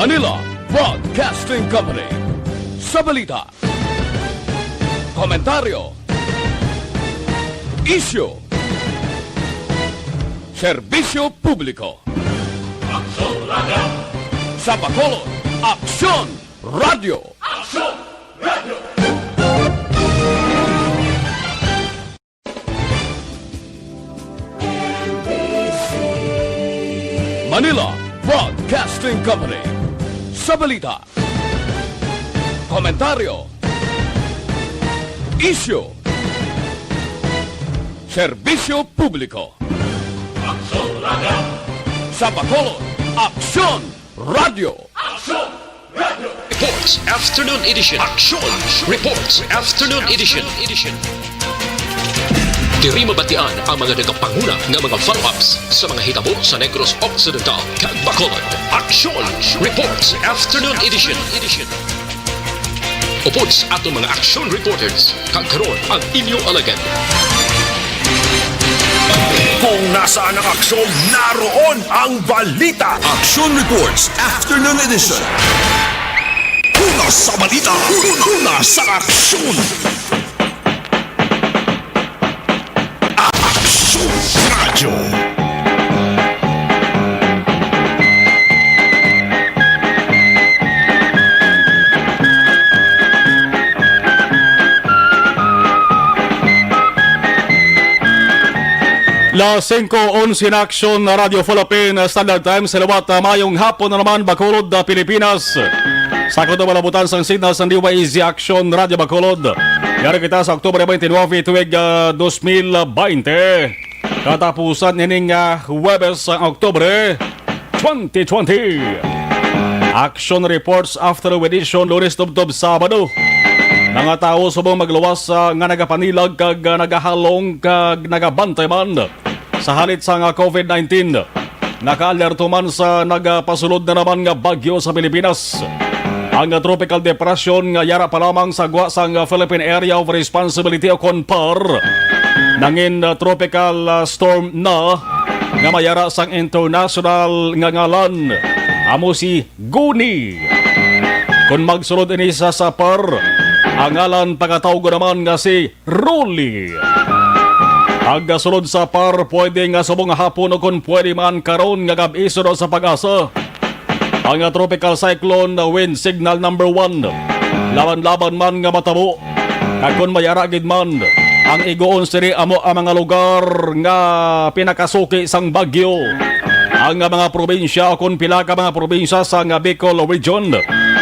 Manila Broadcasting Company. Sa balita, komentaryo, isyu, serbisyo publiko. Aksyon Radio! Sa Bacolod, Aksyon Radio! Aksyon Radio! Manila Broadcasting Company. Sa balita, komentaryo, isyu, serbisyo publiko. Aksyon Radio! Sa Bacolod, Aksyon Radio! Aksyon Radio! Reports Afternoon Edition. Aksyon! Reports Afternoon Edition. Diri mabatian ang mga nagapanguna ng mga follow-ups sa mga hitabo sa Negros Occidental kag Bacolod. Aksyon! Reports Afternoon Edition. Upods ato mga action reporters kag karon ang inyong alagad. Kung nasaan ang aksyon, naroon ang balita. Action Reports Afternoon Edition. Una sa balita, una sa aksyon. Aksyon Radio. La 5:11 na aksyon na Radio Philippine Standard Time sa lawat mayong hapon na naman Bacolod, Pilipinas. Sa malabutan sang signal sa DYZ Action Radio Bacolod. Yari kita sa Oktubre 29 tuwig 2020. Katapusan nining Huwebes ang Oktubre 2020. Action Reports After Edition Lunes tubtob Sabado. Mga tao subong magluwas nga nagapanilag kag nagahalong kag nagabantay man sa halit sa COVID-19. Naka-alerto man sa nagapasulod na naman nga bagyo sa Pilipinas. Ang tropical depression nga yara pa lamang sa gwa sang Philippine Area of Responsibility o CONPAR. Nangin tropical storm na nga mayara sang international nga ngalan. Amo si Guni. Kung magsulod ini sa SAPAR, ang ngalan pagkatawag naman nga si Rolly. Agkasulod sa par, pwede nga subong hapon o kung pwede man karon nga gabi sunod sa pag-asa. Ang tropical cyclone wind signal number 1. Laban-laban man nga matabo. Kung mayara gid man, ang igoon siri amo ang mga lugar nga pinakasuki sang bagyo. Ang mga probinsya o kung pila ka mga probinsya sa Bicol region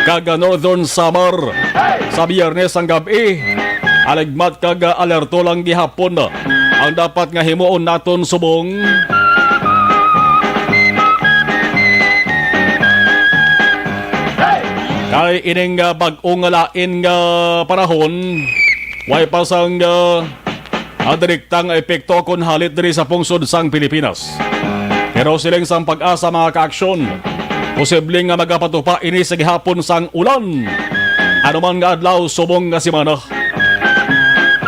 kag Northern Samar. Sa Biyernes ang gabi, aligmat kag alerto lang gihapon. Ang dapat nga himuon naton subong kay ining bag-ong lain nga panahon way pasang direktang epekto kon halit diri sa pungsod sang Pilipinas. Pero siling sang pag-asa mga kaaksyon, posibleng nga magapatupa ini sa gihapon sang ulan. Ano man nga adlaw subong nga semana.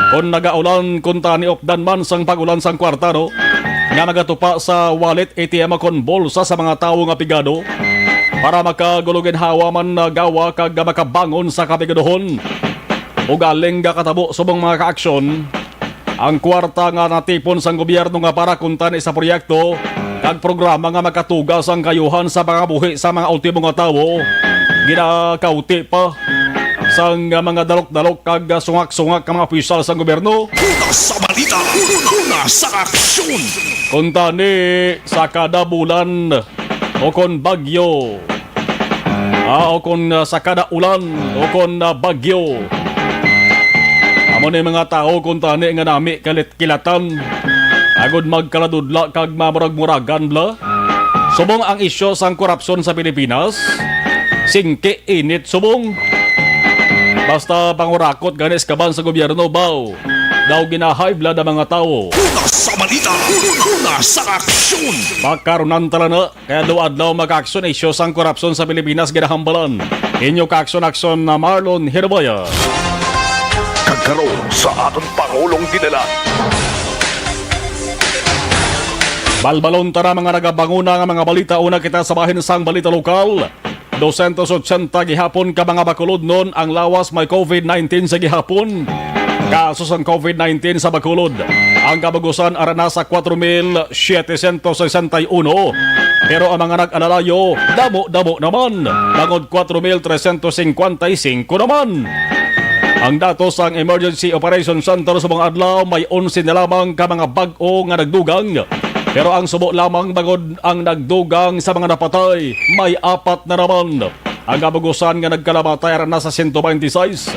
Kung nagaulan kung tani opdan man sang pagulan sang kwartado, nga magatupa sa wallet, ATM kon bolsa sa mga tao nga pigado para makagulugin hawa man na gawa kag makabangon sa kapigadohon. O galing nga katabo subong mga kaaksyon, ang kwarta nga natipon sang gobyerno nga para kuntani sa proyekto kag programa nga makatugas ang kayuhan sa mga buhi sa mga ultimo nga tawo, ginakauti pa sang mga dalok-dalok kag sungak-sungak ka mga opisyal sa gobyerno. Una sa balita, una sa aksyon. Kung tani sa kada bulan o kon bagyo, o kon sa kada ulan o kon bagyo, amo ni mga tao kung tani nga nami kilatan agod magkaladudla kag mamurag-muragan bla. Subong ang isyo sang korupsyon sa Pilipinas, singke init subong. Basta pangurakot ganis kaban sa gobyerno baw, daw ginahaibla na mga tao. Una sa balita, una sa aksyon. Pagkarunan tala na, kaya daw mag-aksyon isyo sang korupsyon sa Pilipinas ginahambalan. Inyo ka-aksyon na Marlon Hirbaya. Kagkaroon sa aton Pangulong dinala. Balbalon tara mga nagabanguna nga mga balita. Una kita sa bahin sang balita lokal. 280 gihapon ka mga Bacolod noon ang lawas may COVID-19 sa gihapon. Kaso sa COVID-19 sa Bacolod, ang kabagusan ara na sa 4,761. Pero ang mga nag-alalayo, damo-damo naman, bangod 4,355 naman. Ang datos sang Emergency Operation Center sa mga adlaw may 11 na lamang ka mga bag-o nga nagdugang. Pero ang subo lamang bangod ang nagdugang sa mga napatay, may 4 na naman. Ang kabagusan nga nagkalamatay ara na sa 126.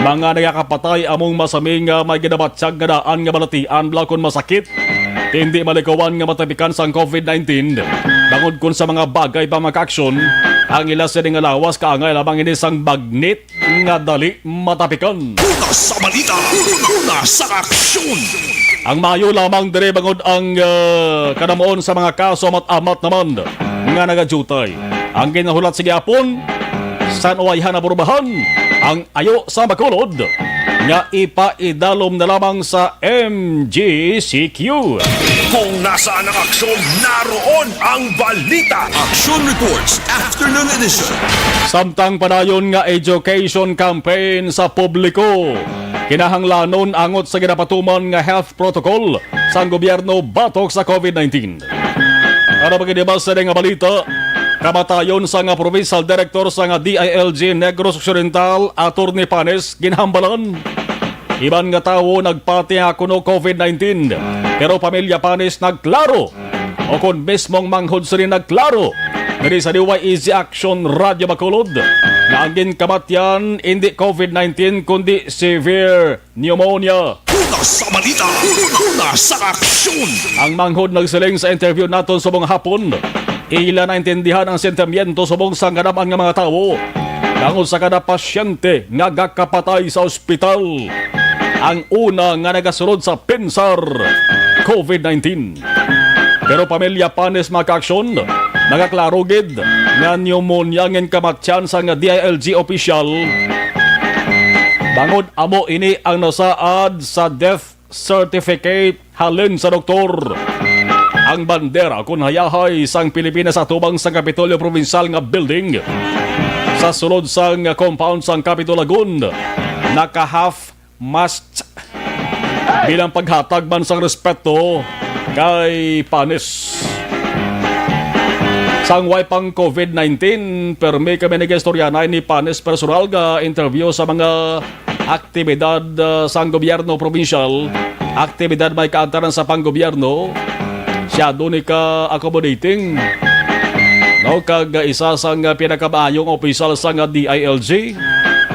Mga nagakapatay among masaming may ginabatsyag nga daan nga balatian lakon masakit. Hindi malikawan nga matapikan sa COVID-19. Bangod kun sa mga bagay pa maka-aksyon, ang ila sining lawas kaangay lamang inisang bagnit nga dali matapikan. Una sa balita, una sa aksyon. Ang mayo lamang dire bangod ang kanamoon sa mga kaso amat-amat naman nga nagadutay. Ang ginahulat sa gihapon, San Uwayhan na burbahan ang ayo sa Bacolod nga ipaidalom na lamang sa MGCQ. Kung nasaan ang aksyon, naroon ang balita. Action Reports Afternoon Edition. Samtang padayon nga education campaign sa publiko, kinahanglanon angot sa ginapatuman nga health protocol sa gobyerno batok sa COVID-19. Ano ba kinibasa nga balita? Kamatayon sa nga Provincial Director sa nga DILG Negros Occidental, Atty. Panes, ginhambalan. Iban nga tawo nagpati nga kuno COVID-19, pero pamilya Panes nagklaro. O kung mismong manghod sa rin nagklaro, dari sa DYEZ Action Radio Bacolod, na ang ginkamatyan hindi COVID-19 kundi severe pneumonia. Una sa balita, una sa aksyon. Ang manghod nagsiling sa interview naton sa mga hapon, ila naintindihan ang sentimiento subong sa ganapang nga mga tao tungod sa kada pasyente nga gakapatay sa ospital. Ang una nga nagasunod sa pinsar, COVID-19. Pero pamilya Panes maka-aksyon, nagaklaro gid nga pneumonia ngin kamatyan sa nga DILG official. Bangod amo ini ang nasaad sa death certificate halin sa doktor. Ang bandera kun hayahay sang Pilipinas sa tubang sang Kapitolyo Provincial nga building sa sulod sang compound sang Capitol Lagun naka-half mast bilang paghatag man sang respeto kay Panes. Sang way pang COVID-19 permi kami nag-istoryanay ni Panes personal nga interview sa mga aktibidad sang gobyerno provincial, aktibidad may kaantaran sa panggobyerno. Siya doon ka-accommodating. No, kag isa sang pinakabayong opisyal sang DILG.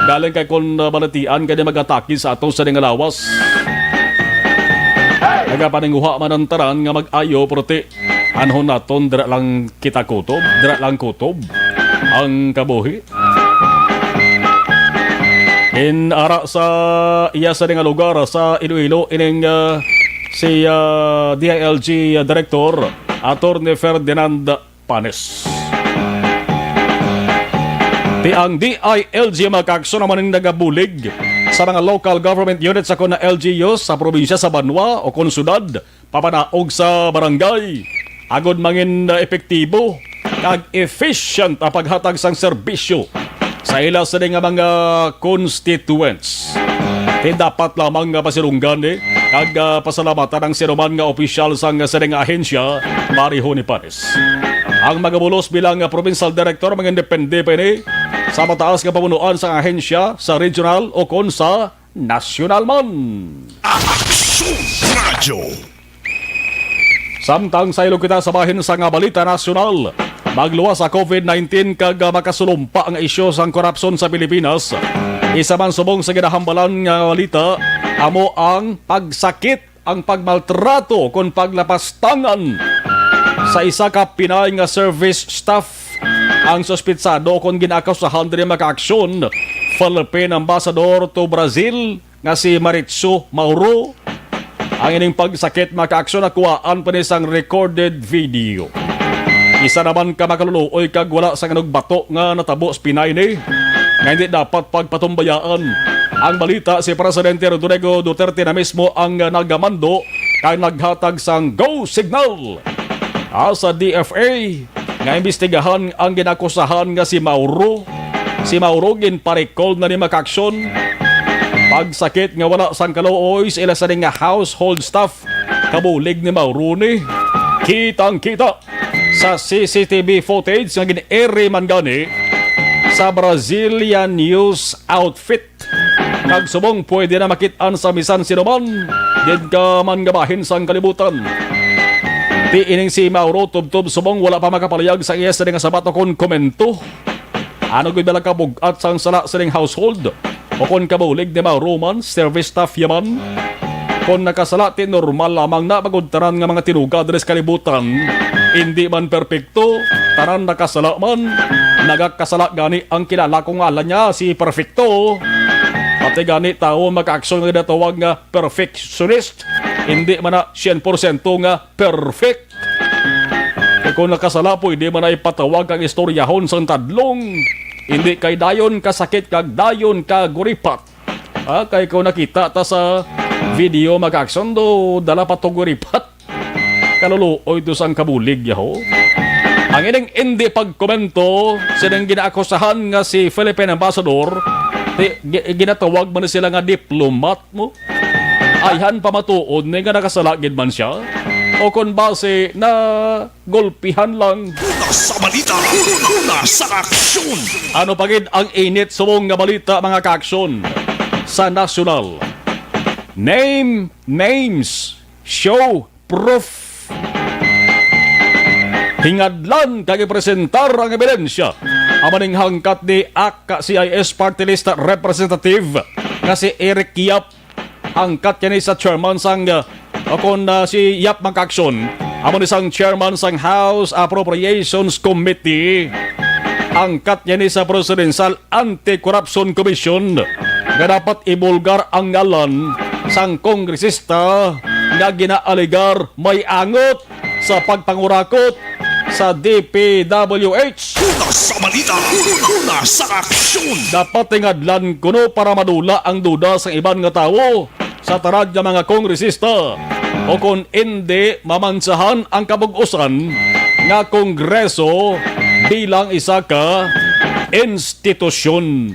Galing kay kung balatian kanya mag-atake sa atong sa lawas. Nagapaninguha man ang taran nga mag-ayo prote. Anhon naton, dira lang kita kutob, dira lang kutob ang kabuhi. In ara sa iya sa nga lugar sa Iloilo ining si DILG Director Atty. Ferdinand Panes. Ang DILG magkakso naman ang nagabulig sa mga local government units sa kuna LGUs sa probinsya sa Banwa o konsyudad papanaog sa barangay. Agod mangin epektibo kag efficient ang paghatag sang serbisyo sa ila sa nga mga constituents. Dapat lamang nga pasilunggan kag pasalamatan ang sinuman nga opisyal sang sa nga ahensya pariho ni Panes. Ang magabulos bilang provincial director mga depende pa ni sa mataas nga pamunuan sa ahensya sa regional o kon sa national man. Action Radio. Samtang sa ilog kita sa bahin sa nga balita nasyonal, magluwas sa COVID-19 kag makasulumpa ang isyu sang korupsyon sa Pilipinas. Isa man subong sa ginahambalan nga balita, amo ang pagsakit, ang pagmaltrato kung paglapastangan sa isa ka Pinay nga service staff. Ang suspitsado kung ginakasahan din maka-aksyon, Philippine Ambassador to Brazil nga si Maritzu Mauro. Ang ining pagsakit maka-aksyon nakuhaan pa nisang recorded video. Isa naman ka makaluluoy kag wala sa ganug bato nga natabo sa Pinay ni nga hindi dapat pagpatumbayaan. Ang balita si Presidente Rodrigo Duterte na mismo ang nagamando kay naghatag sang go signal sa DFA nga imbestigahan ang ginakusahan nga si Mauro. Si Mauro ginparecall na ni makaaksyon. Pagsakit nga wala sang kaluoy sa ila sa nga household staff kabulig ni Mauro ni. Kitang-kita sa CCTV footage nga gin-ere man gani sa Brazilian news outfit. Kag subong pwede na makitaan sa bisan sinuman did ka man gabahin sang kalibutan. Di ining si Mauro tubtob subong wala pa makapalayag sa iya sa nga sabato kon komento. Ano gud bala kabugat sang sala sa household o kon kabulig ni Mauro man service staff yaman. Kung nakasala ti normal lamang na magudtaran nga mga tinuga deres kalibutan. Hindi man perpekto, taran nakasala man. Nagakasala gani ang kilala kong ngalan niya si Perfecto. Pati gani tao makaaksyon nga natawag nga perfectionist. Hindi man na 100% nga perfect. E kung nakasala po, hindi man na ipatawag ang istoryahon sa tadlong. Hindi kay dayon kasakit kag dayon kaguripat. Kay kung nakita ta sa video mag-action do dala pa to guripat. Kaluluoy do sang kabulig yaho. Ang ining hindi pagkomento sinang ginaakusahan nga si Philippine Ambassador ginatawag man sila nga diplomat mo. Ayhan pamatuod na nga nakasalagid man siya. O kung base na golpihan lang. Una sa balita, una sa aksyon. Ano pagid ang init subong nga balita mga kaaksyon sa nasyonal? Name names, show proof. Hingadlan kag presentar ang ebidensya. Amaning hangkat ni AKA CIS Party List Representative nga si Eric Yap. Hangkat yan sa chairman sang si Yap Mangkaksyon. Amon isang chairman sang House Appropriations Committee. Hangkat yan sa Presidential Anti-Corruption Commission nga dapat ibulgar ang ngalan sang kongresista nga ginaaligar may angot sa pagpangurakot sa DPWH. Una sa balita, una sa aksyon. Dapat tingadlan kuno para madula ang duda sa iban nga tawo sa tarad nga mga kongresista o kung hindi mamansahan ang kabug-usan nga kongreso bilang isa ka institusyon.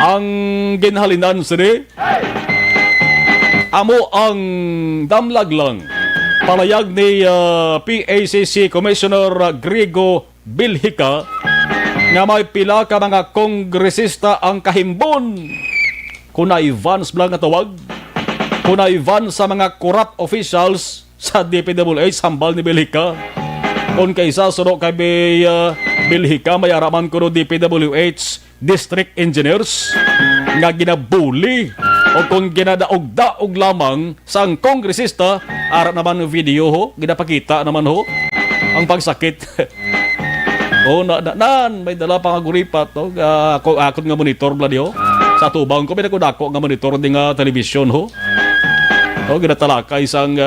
Ang ginhalinan sini amo ang damlag lang palayag ni PACC Commissioner Grigo Bilhica nga may pila ka mga kongresista ang kahimbon kunay vans blang nga tawag kunay van sa mga corrupt officials sa DPWH hambal ni Bilhica. Kung kaysa suro kay Bilhica may araman kuno DPWH district engineers nga ginabuli o kung ginadaog-daog lamang sang kongresista ara naman ng video ho ginapakita naman ho ang pagsakit. May dala pa nga guripat no? Ako nga monitor bla di ho sa tubang ko binakudako nga monitor di nga television ho. Ginatalaka isang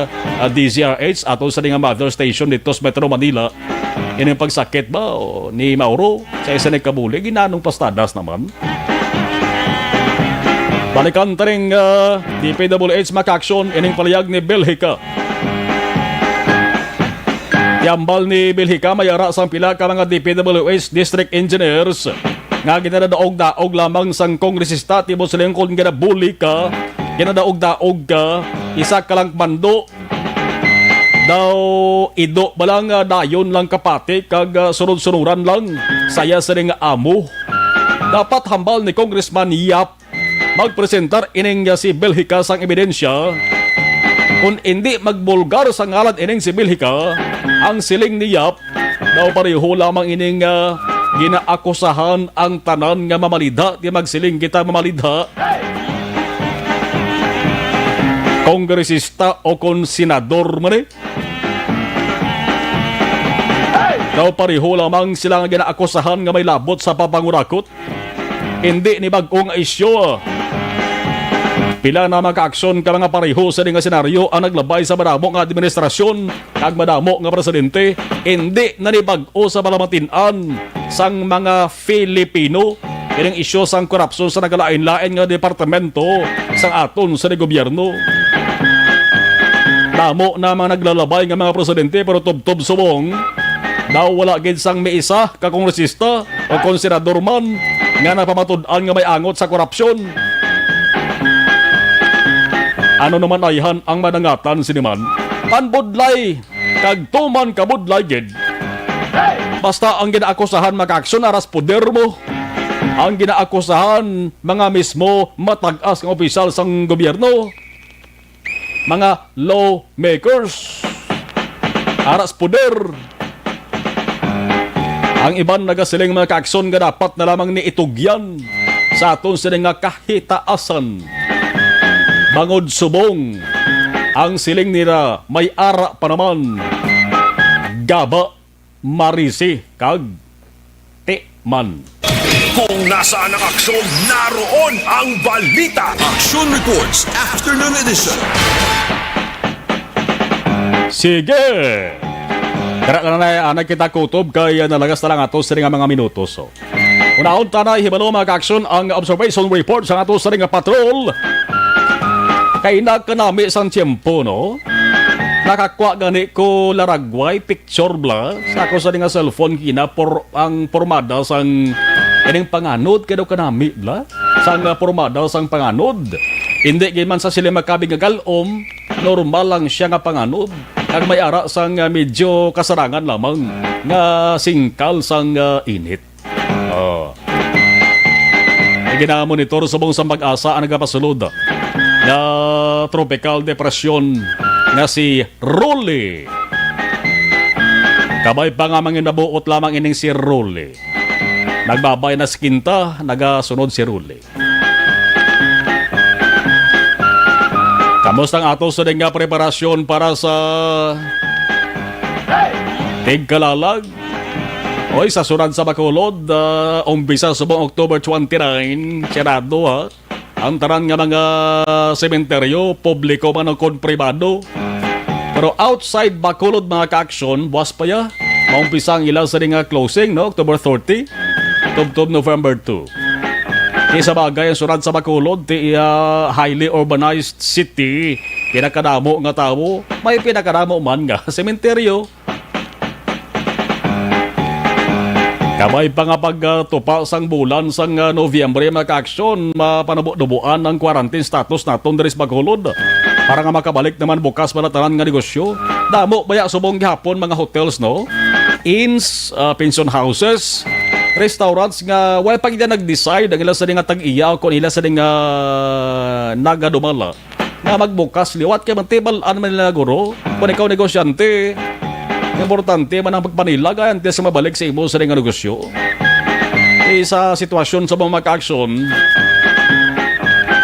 DZRH ato sa nga mother station dito sa Metro Manila. Yan ang pagsakit ba ni Mauro sa isa ni kabuli ginanong pastadas naman. Balikan taring DPWH makaaksyon ining palayag ni Bilhica. Yambal ni Bilhica mayara sang pila ka mga DPWH district engineers nga ginadaog-daog lamang sang kongresista tibos silang kung ginabuli ka ginadaog-daog ka isa ka lang mando daw ido balang dayon lang kapati kag sunod-sunuran lang saya sa nga amo. Dapat hambal ni Congressman Yap magpresentar ining si Bilhica sang ebidensya. Kung hindi magbulgar sa ngalan ining si Bilhica, ang siling ni Yap daw pareho lamang ining ginaakusahan ang tanan nga mamalidha di magsiling kita mamalidha. Kongresista o kon senador man daw pareho lamang sila nga ginaakusahan nga may labot sa papangurakot. Hindi ni bagong isyo. Pila na magka-aksyon ka mga pareho sa nga senaryo ang naglabay sa madamo nga administrasyon kag madamo nga presidente. Hindi na ni bag-o sa palamatinan sang mga Filipino. Ining isyo sang korupsyon sa nagalain-lain nga departamento sang aton sa gobyerno. Damo na mga naglalabay nga mga presidente pero tubtob subong. Daw wala gid sang may isa ka kongresista o konsenador man nga napamatud-an nga may angot sa korupsyon. Ano naman ayhan ang manangatan siniman? Panbudlay kag tuman kabudlay gid. Basta ang ginaakusahan makaaksyon aras poder mo. Ang ginaakusahan mga mismo matag-as ng opisyal sang gobyerno. Mga lawmakers aras poder. Ang iban nagasiling mga kaaksyon nga dapat na lamang ni itugyan sa aton siling nga kahitaasan. Bangod subong ang siling nila may ara pa naman. Gaba, marisi, kag tikman. Kung nasaan ang aksyon, naroon ang balita. Action Reports Afternoon Edition. Sige! Kaya na anak kita kutob kaya nalagas na lang ato sa nga mga minutos. So. Unahon tanay, hibalo mga ka-aksyon ang observation report sa ato sa nga patrol. Kay nagkanami sang tiyempo, no? Nakakwa gani ko laragway, picture bla. Sa ako sa nga cellphone kina ang formada sang ining panganod kaya kanami bla. Sang formada sang panganod. Hindi giman sa sila makabing galom, normal lang siya nga panganod. Kag may ara sang medyo kasarangan lamang nga singkal sang init. Ginamonitor sa buong pag-asa ang nagapasulod na tropical depression na si Rolly. Kabay pa nga mga nabuot lamang ining si Rolly. Nagbabay na skinta, nagasunod si Rolly. Kamusta ang ato sa nga preparasyon para sa Tigkalalag? Oy, sa sunod sa Bacolod, umpisa sa buong October 29, sirado ha. Ang taran nga mga sementeryo, publiko man o pribado. Pero outside Bacolod mga ka-aksyon, buwas pa ya. Maumpisa ang ilang sa nga closing, no? October 30, tubtob November 2. Kaya sa bagay, ang sunod sa Bacolod, highly urbanized city, pinakadamo nga tao, may pinakadamo man nga sementeryo. Kamay pa nga pagtupa sang bulan sang Nobyembre mga ka-aksyon, mapanabuan ng quarantine status naton diri sa Bacolod. Para nga makabalik naman bukas malatanan nga negosyo. Damo baya subong gihapon mga hotels, no? Inns, pension houses, restaurants nga wala pa kita nag-decide ang ila sa nga tag-iya kung ila sa nga nagadumala. Nga magbukas liwat kay mantibalan man nila guro. Kung ikaw negosyante, importante man ang pagpanila kaya antes sa mabalik sa imo sa nga negosyo. Sa sitwasyon sa mga ka-aksyon,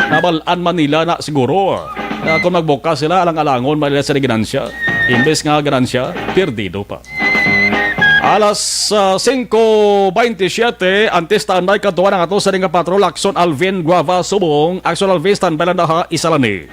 nabalaan man nila na siguro na kung magbukas sila alang-alangon malila sa ganansya. Imbes nga ganansya, perdido pa. Alas 5:27, antes tanday katuwa ng ato sa nga patrol, Action Alvin Guava Subong. Action Alvin, standby lang na ha, isa lang eh.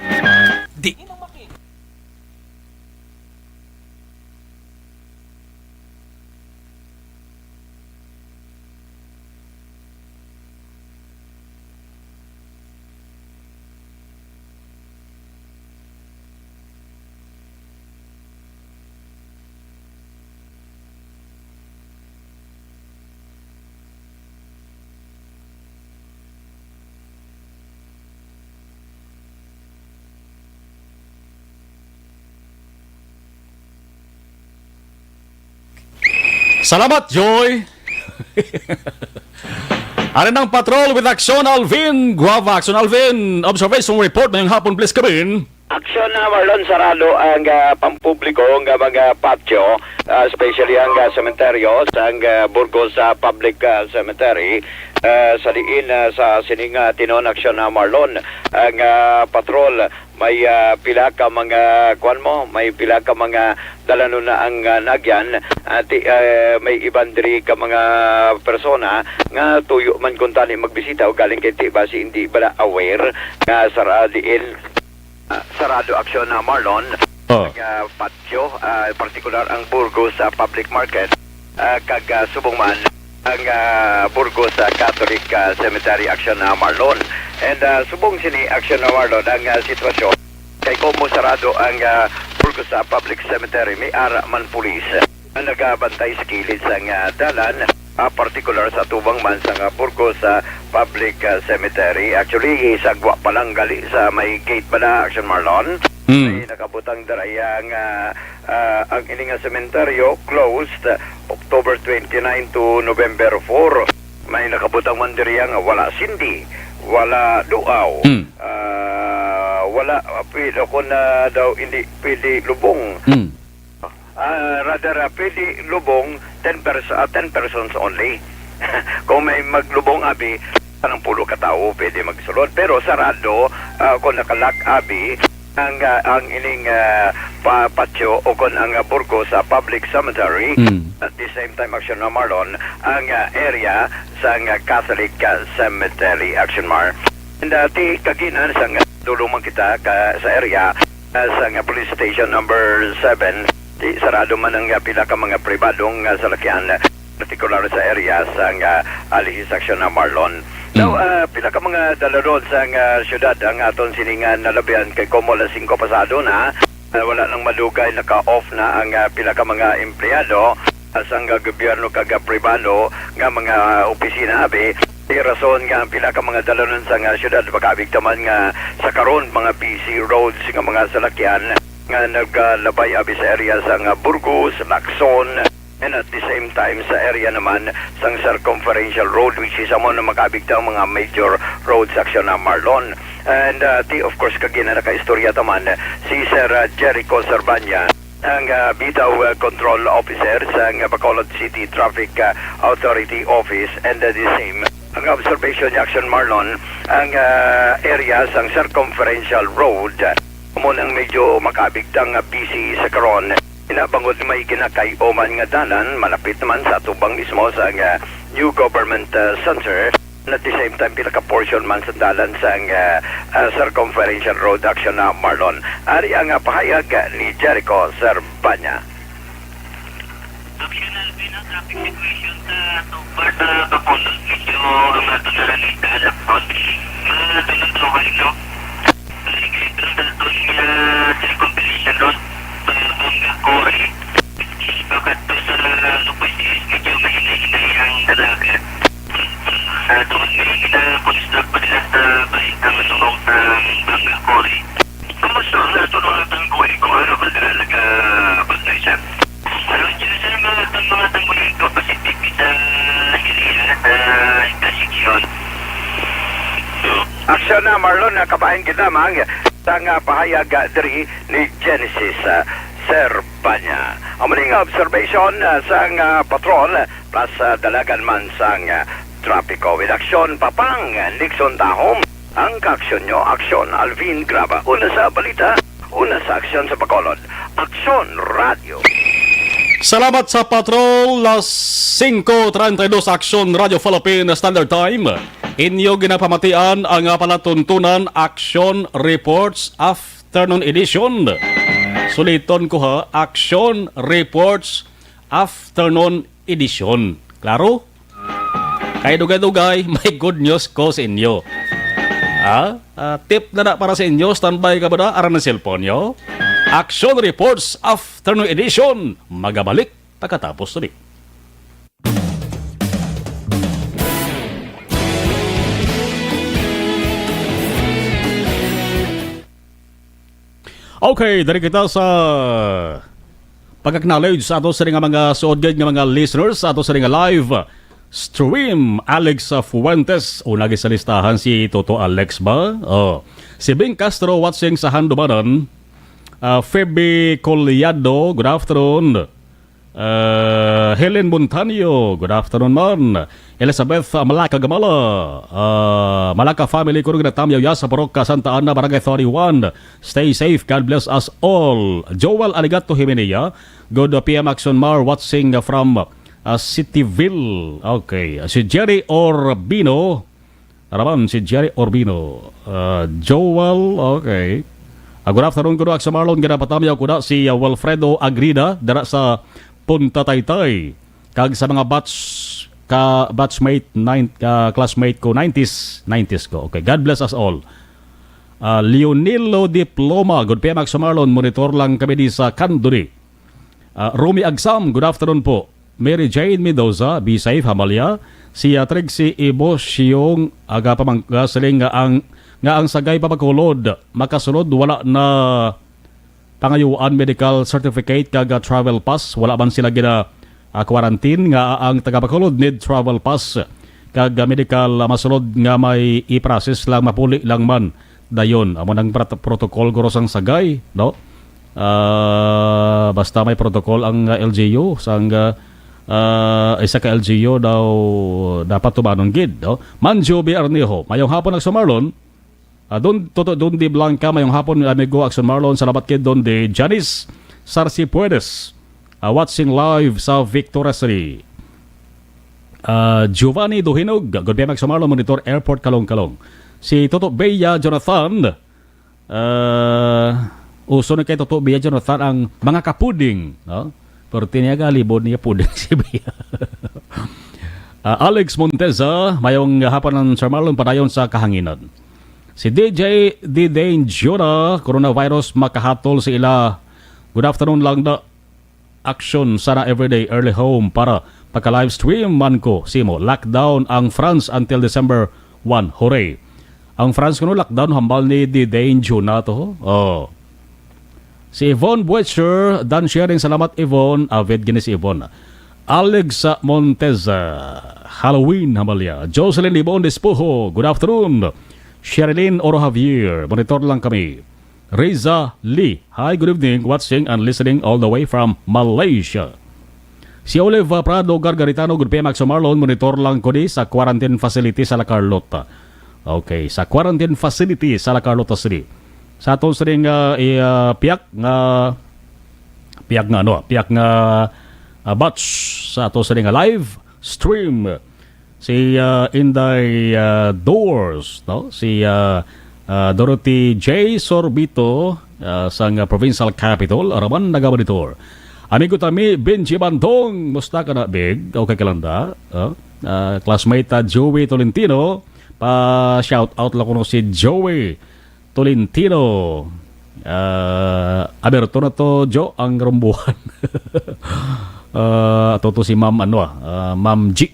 Salamat, Joy! Arin ang patrol with Action Alvin Guava. Action Alvin, observation report ngayong hapon, please come. Aksyon na Marlon, sarado ang pampubliko, ang mga patio, especially ang cementerio, ang Burgos Public Cemetery, sa diin sa sining tinon aksyon na Marlon. Ang patrol, may pila ka mga may pila ka mga dalano na ang nagyan, may iban diri ka mga persona nga tuyo man kung tani magbisita o galing kay basi hindi bala aware nga sarado aksyon na Marlon. Patio, particular ang Burgos Public Market, kag subong man ang Burgos Catholic Cemetery aksyon na Marlon. And subong sini aksyon na Marlon ang sitwasyon kay komo sarado ang Burgos Public Cemetery may ara man pulis na nagabantay sa kilid sa dalan, particular sa tubang man sa Burgos Public Cemetery. Actually, sagwa pa lang gali sa may gate pa na Action Marlon. May nakabutang darayang ang ining sementeryo closed October 29 to November 4. May nakabutang man darayang wala sindi, wala duaw, wala pwede ko na daw hindi pwede lubong. Rather pwede lubong 10 persons only. Kung may maglubong abi, parang 10 katao pwede magsulod. Pero sarado kung nakalak abi ang ining patio o kung ang Burgos Public Cemetery, at the same time Action Marlon ang area sa Catholic Cemetery Action Mar. And ti kaginan sa tulungan kita sa area sa police station number 7, di sarado man ang pila ka mga pribadong salakyan, particular sa area sa Alihis Action Marlon. Now, pila ka mga dalaron sa syudad ang aton siningan nalabihan kay Como alas 5 pasado na. Wala nang madugay, naka-off na ang pila ka mga empleyado sa gobyerno kag pribado nga mga opisina abi. Rason nga ang pila ka mga dalaron sa syudad pagkabigtaman nga sa karon mga busy roads nga mga salakyan nga naglabay abi sa area sa Burgos, Lacson, and at the same time sa area naman sang circumferential road which is amon na makabigtang mga major road section na Marlon. And of course kagina naka-istorya taman si Sir Jericho Serbanya, ang bitaw control officer sa Bacolod City Traffic Authority Office, and the same ang observation Action Marlon ang area sang circumferential road amon ang medyo makabigtang busy sa karon. Inabangod may kinakayoman nga dalan malapit naman sa tubang mismo sa new government center, and at the same time pinaka-portion man sa dalan sa circumferential road Action na Marlon. Ari ang pahayag ni Jericho Serbanya. Optional din ang traffic situation sa Tupar sa Bacolod. Medyo ang natunaran ni Alakon. Matunod daw kayo, no? Ito lang doon niya circumferential road. Bangga Cory. Bakat to sa Lupay medyo mahinay-hinay ang dalaga. Doon may na-construct pa nila sa balik ang sunong sa Bangga Cory. Kamusta na sunong ang Cory kung ano ba talaga bagay siya? Ano dyan sa mga tangguling ko Pacific sa Hilia sa Kasiksyon. Action na Marlon, kabahin kita mang sa pahayag diri ni Genesis Serbanya. Ang maling observation sa patrol plus dalagan man sa trapiko with action Papang Nixon Tahom. Ang kaaksyon nyo, Aksyon Alvin Graba. Una sa balita, una sa aksyon sa Bacolod. Aksyon Radio. Salamat sa patrol, las 5:32 Action Radio Philippine Standard Time. Inyo ginapamatian ang palatuntunan Action Reports Afternoon Edition. Suliton ko ha, Action Reports Afternoon Edition. Klaro? Kaya dugay-dugay, may good news ko sa inyo. Tip na para sa inyo, standby ka ba na? Aran ng cellphone nyo. Action Reports Afternoon Edition. Magabalik pagkatapos ulit. Okay, dari kita sa pag-acknowledge sa ato sa ring mga suodgad ng mga listeners sa ato sa ring live stream. Alex Fuentes, unagi sa listahan si Toto Alex ba? Si Bing Castro watching sa Handumanan. Feby Collado, good afternoon. Helen Montaño, good afternoon man. Elizabeth Malaka Gamala, Malaka family ko rin natamyaw ya sa Parokka Santa Ana, Barangay 31. Stay safe, God bless us all. Joel Aligato Jimenea, good PM Action Mar watching from Cityville. Okay, si Jerry Orbino, araman si Jerry Orbino. Joel, okay. Good afternoon ko na sa Marlon, ginapatamyaw ko na si Wilfredo Agrida dara sa Punta Taytay. Kag sa mga batchmate, classmate ko, 90s ko. Okay, God bless us all. Leonilo Diploma, good PM Sumarlon, monitor lang kami di sa Kanduri. Romy Agsam, good afternoon po. Mary Jane Mendoza, be safe, Hamalia. Si Trixie Ibos, yung aga pa manggasaling nga ang sagay pa magkulod. Makasunod, wala na pangayuan medical certificate kaga travel pass. Wala man sila gina quarantine nga ang tagapakulod need travel pass. Kaga medical masulod nga may i-process lang, mapuli lang man. Dayon, amo nang protocol guro sang sagay, no? Basta may protocol ang LGU sang isa ka LGU daw dapat tumanon gid, no? Manjo Biernejo, mayong hapon Action Marlon. Don di Blanca, mayong hapon amigo Action Marlon. Salamat kid Don de Janice Sarsi Puedes, watching live sa Victoria City. Giovanni Duhinog, good day Action Marlon, monitor airport Kalong-Kalong. Si Toto Beya Jonathan, uso na kay Toto Beya Jonathan ang mga kapuding, no? Pero tiniyaga libod niya puding si Beya. Alex Monteza, mayong hapon ng Sir Marlon padayon sa kahanginan. Si DJ Didane Jona, coronavirus makahatol sa ila. Good afternoon lang na action sana everyday early home para pagka-live stream man ko. Simo, lockdown ang France until December 1. Hooray! Ang France kuno lockdown hambal ni Didane Jona to. Oh. Si Yvonne Butcher, dan sharing, salamat Yvonne. Avid gini si Yvonne. Alex Monteza, Halloween hamalya. Jocelyn Libon Despojo, good afternoon. Sherilyn Oro Javier, monitor lang kami. Reza Lee, hi, good evening, watching and listening all the way from Malaysia. Si Olive Prado Gargaritano, good PM Axo Marlon, monitor lang ko di sa quarantine facility sa La Carlota. Okay, sa quarantine facility sa La Carlota City. Sa atong siring piyak nga batch sa atong siring live stream. Si Inday Doors, no? Si Dorothy J. Sorbito sa provincial capital, Araman nagamonitor. Amigo tami, Benji Bandong, musta ka na, Big? Okay ka lang da? Classmate Joey Tolentino, pa-shout out lang ko no si Joey Tolentino. Aberto na to, Jo, ang rumbuhan. Toto si Ma'am Ma'am G.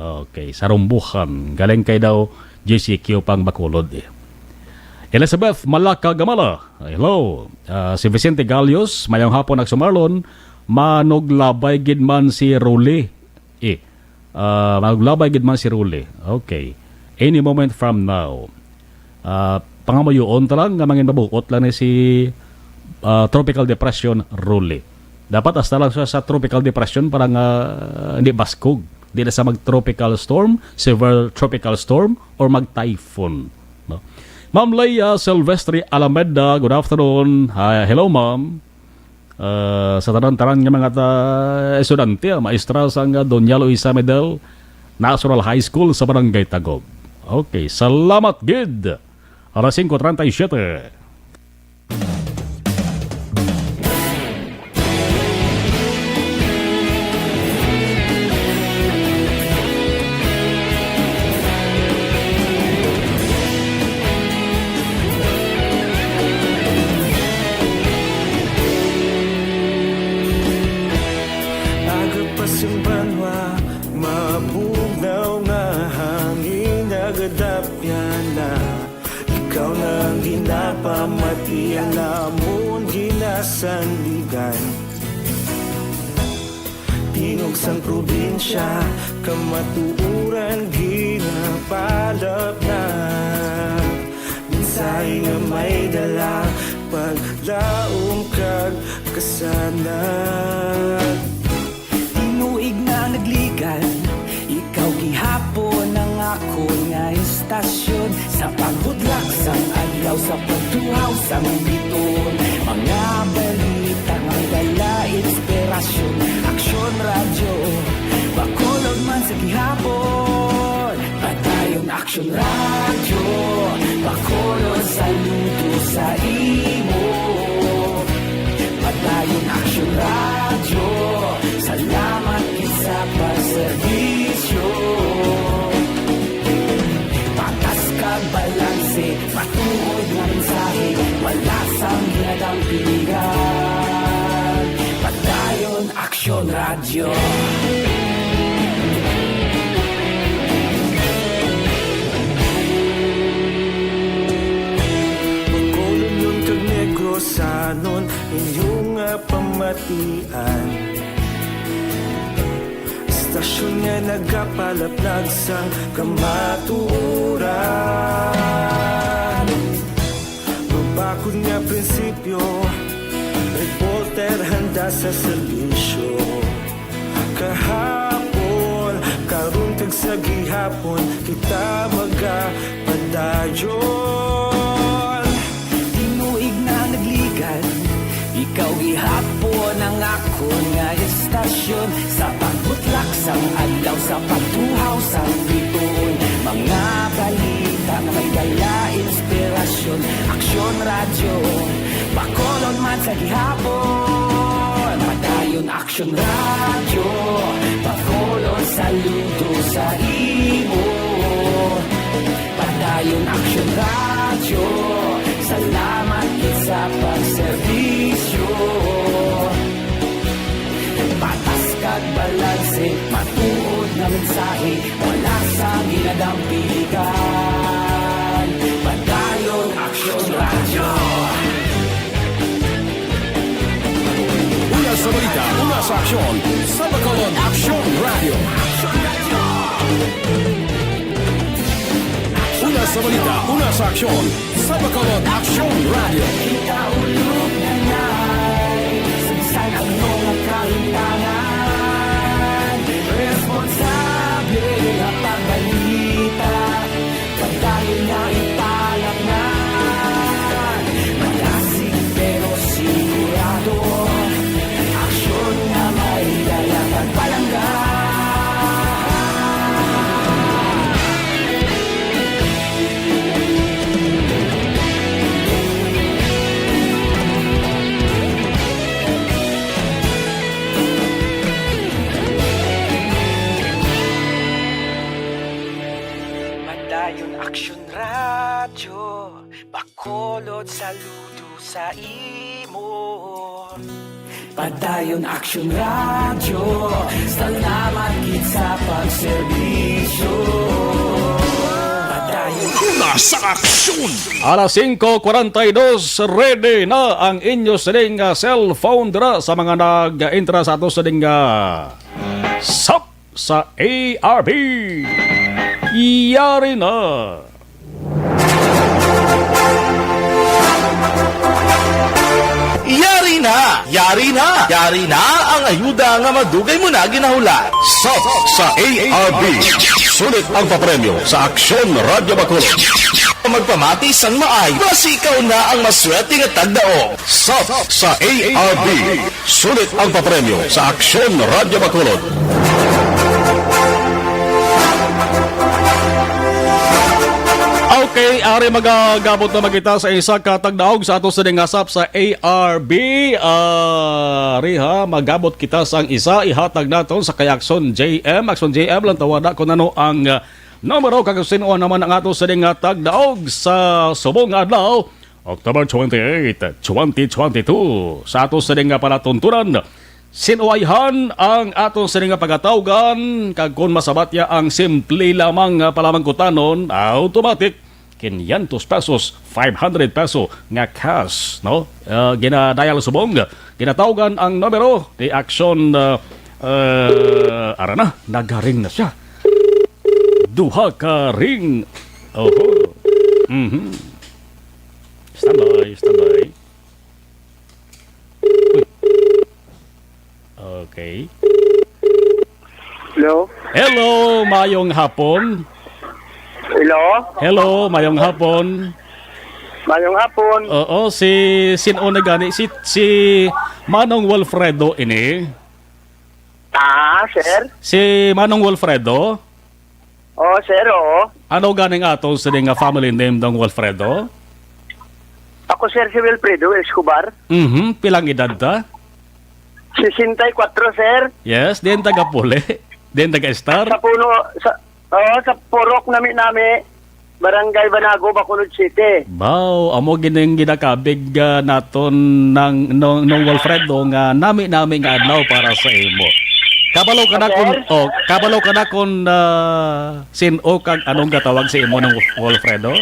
Okay, sa rumbuhan. Galing kay daw GCQ pang Bacolod. Elizabeth Malaka Gamala, hello. Si Vicente Galios, mayang hapon nagsumarlon. Manuglabay gid man si Rule. Manuglabay gid man si Rule. Okay. Any moment from now. Pangamayoon talang nga mangin babukot lang ni si tropical depression Rule. Dapat hasta lang siya sa tropical depression parang hindi baskog. Hindi na sa mag-tropical storm, severe tropical storm, or mag-typhoon. No? Ma'am Leia Silvestre Alameda, good afternoon. Hi, hello ma'am. Sa tanan-tanan nga mga estudyante, maestra sa Doña Luisa Medel National High School sa Barangay Tagog. Okay, salamat gid. Alas 5:37. Pamatian namon ginasandigan Tinog sang probinsya kamatuuran ginapalap na Minsay nga may dala paglaong kag kasanag Tinuig na nagligan ikaw gihapon ang ako nga istasyon sa paghudlak sang adlaw sa pagtuhaw sa biton mga balita nga dala inspirasyon aksyon radyo Bacolod man sa gihapon patayong aksyon radyo Bacolod saludo sa imo patayong aksyon radyo salamat isa pagserbisyo patas ka balanse patuod ng Aksyon Radio. Pagkulong kag Negrosanon inyong pamatian. Istasyon nga nagapalaplag sang kamaturan. Mabakod nga prinsipyo, reporter handa sa serbisyo. Kahapon, karong tag sa gihapon, kita magapadayon. Tinuig na nagligan, ikaw gihapon ang akon nga estasyon. Sa pagbutlak sang adlaw, sa pagtuhaw sang bituon, mga balita na may dala inspirasyon. Aksyon Radio, Bacolod man sa gihapon. Padayon Aksyon Radio, Bacolod saludo sa imo. Padayon Aksyon Radio, salamat sa pagserbisyo. Patas kag balanse, matuod na mensahe, wala sa ginadampigan. Padayon Aksyon Radio. Una sa balita, una sa aksyon, sa Bacolod Aksyon Radio. Una sa balita, una sa aksyon, sa Bacolod Aksyon Radio. Kita ulog na na'y saan ang mga kahintangan. Responsable na pagbalita, pagdahil na ipalak na. Malasig pero sigurado, aksyon na may dalang at palanggan. Padayon Aksyon Radio, Bacolod saludo sa imo. Padayon Aksyon Radio, salamat gid sa pagserbisyo. Padayon Una sa aksyon. Alas 5:42, ready na ang inyo sining cellphone dira sa mga nag-entra sa ato sining SAP sa ARB. Yari na. Yari na! Yari na! Yari na ang ayuda nga madugay mo na ginahula. SAP sa ARB. Sulit ang papremyo sa Aksyon Radio Bacolod. Magpamati sang maay, basi ikaw na ang maswerte nga tagdaog. SAP sa ARB. Sulit ang papremyo sa Aksyon Radio Bacolod. Okay, ari magagabot na magita sa isa ka tagdaog sa ato sa dingasap sa ARB. Ari ha, magabot kita sang isa ihatag naton sa kay Aksyon JM. Aksyon JM lang tawada ko nano ang numero kag sino naman ang ato sa tagdaog sa subong adlaw October 28, 2022. Sa ato sa palatuntunan, sinuwayhan ang ato sa pagatawgan kag kun masabatya ang simple lamang palamangkutanon, automatic 500 pesos, 500 peso nga cash, no? Ginadial subong, ginatawgan ang numero ni Aksyon, ara na, nagaring na siya. Duha ka ring. Oho. Standby. Uy. Okay. Hello, mayong hapon. Hello, mayong hapon. Oo, sino na gani? Si Manong Wilfredo ini. Sir? Si Manong Wilfredo. Sir, Ano ganing ato sa nga family name ng Wilfredo? Ako, Sir, si Wilfredo Escobar. Pilang edad ta? 64, Sir. Yes, din taga Pule. Din taga Star. Sa puno, sa purok namin. Barangay Banago, Bacolod City. Bao, amo gining ginakabig naton ng Wilfredo nga nami nga adlaw para sa imo. Kabalo ka na kun sino kag anong gatawag sa imo ng Wilfredo?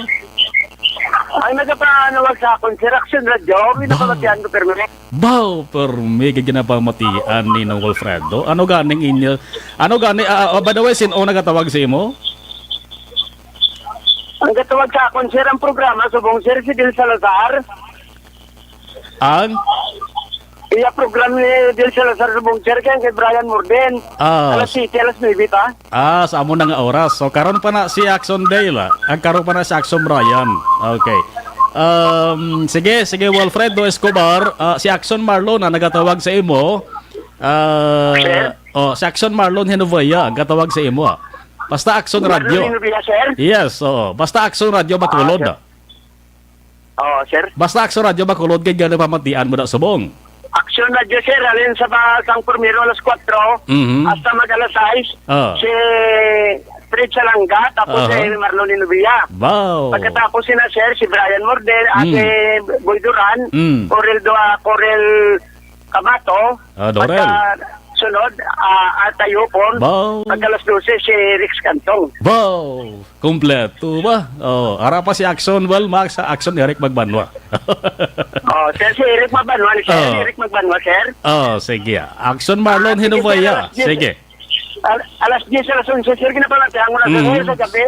Ang nagapanawag sa akong Sir Action Radio, minapamatihan ko permanent. Bao, permi ginapamatian ni ng Wilfredo. Ano ganing inyo? By the way, sino nagatawag sa imo? Ang gatawag sa akong Sir ang programa, subong Sir si Del Salazar. Ang? Iya program ni Del Salazar subong Sir kay Brian Morden. Alas 7, alas 9 pa. Sa amo na nga oras. So karon pa na si Axon Dale. Ang karon pa na si Axon Brian. Okay. Sige Wilfredo Escobar, si Axon Marlon na nagatawag sa imo. Si Axon Marlon Henovaya ang gatawag sa imo. Basta Axon Radio. Yes, oo. Basta Axon Radio Bacolod. Oo, sir. Basta Axon Radio Bacolod kay gano pamatian mo na subong. Action Radio, sir. Alin sa Basang Primero, alas 4. Hasta mag-alas 6. Si Fred Salanga, tapos si Marlon Inubia. Wow. Pagkatapos si Brian Morden, Ate Boy Duran, Corel Camato, Dorel. Sunod, Atayopon, pagkalas 12 si Rex Cantong. Wow! Kompleto ba? Ara pa si Axon Max sa Axon Eric Magbanwa. Sir, si Eric Magbanwa. Eric Magbanwa, sir. Sige. Axon Marlon Hinovaya. Sige. Alas 10, alas 11, sir, kinapalatihan mo na sa gabi.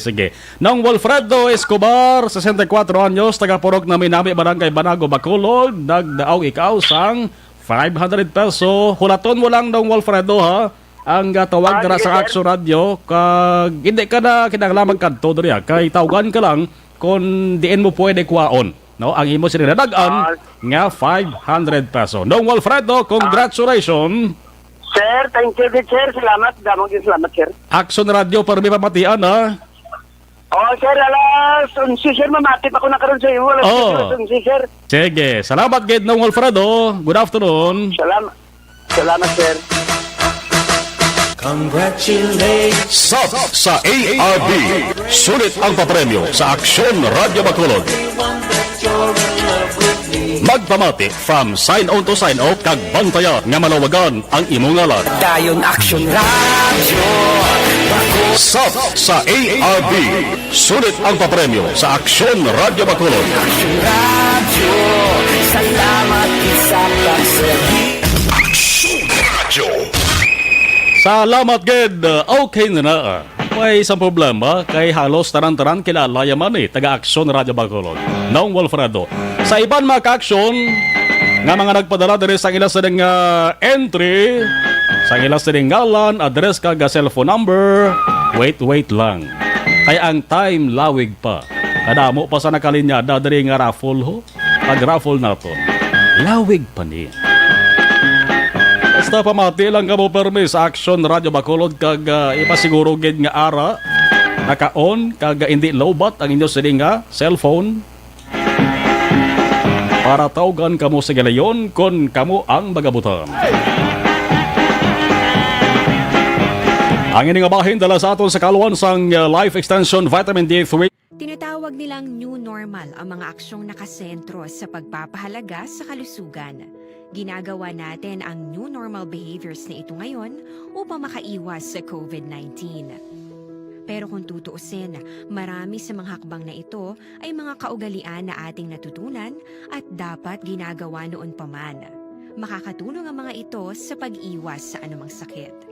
Sige. Nang Wilfredo Escobar, 64 anyos, taga-Purok na Minami, Barangay Banago, Bacolod, nagdaaw ikaw sang 500 peso. Hulaton mo lang ng Wilfredo ha. Ang tawag dara sa Axon Radio kag hindi ka na kinahanglan magkanto diri kay tawagan ka lang kung diin mo pwede kuwaon. No, ang imo sinadagan nga 500 peso. Nong Wilfredo, congratulations. Sir, thank you, sir. Salamat. Damang salamat, sir. Axon Radio para may pamatian ha. Sir, alas 11, sir. Mamati pa ko na karon sa iyo. Alas 11, sir. Sige. Salamat, Gate ng Wilfredo. Good afternoon. Salamat, sir. Congratulations! Sub sa ARB. Sulit ang papremyo sa Aksyon Radio Bacolod. Magpamati from sign on to sign off kag bantaya nga malawagan ang imong ngalan. Dayon Action Radio. Sub sa ARB. Sulit ang papremyo sa Aksyon Radio Bacolod. Action Radio. Salamat sa pagsagi. Aksyon Radio. Salamat, Ged. Okay na. May isang problema kay halos taran-taran kilala yaman taga-Aksyon Radio Bacolod. Nong Wilfredo. Sa iban mga ka-aksyon nga mga nagpadala diri sa ila sa entry, sa ila sa ngalan, address kag cellphone number. Wait lang. Kaya ang time lawig pa. Kadamo pa sa nakalinyada diri nga raffle ho. Pag-raffle nato. Lawig pa niya. Basta pamati lang ka mo permi sa Aksyon Radio Bacolod kag ipasiguro gid nga ara naka-on kag hindi lowbat ang inyo sining nga cellphone para tawagan kamo sa galayon kon kamo ang magabutan. Ang ining bahin dala sa aton sa kaluan sang Life Extension Vitamin D3. Tinatawag nilang new normal ang mga aksyong nakasentro sa pagpapahalaga sa kalusugan. Ginagawa natin ang new normal behaviors na ito ngayon upang makaiwas sa COVID-19. Pero kung tutuusin, marami sa mga hakbang na ito ay mga kaugalian na ating natutunan at dapat ginagawa noon pa man. Makakatulong ang mga ito sa pag-iwas sa anumang sakit.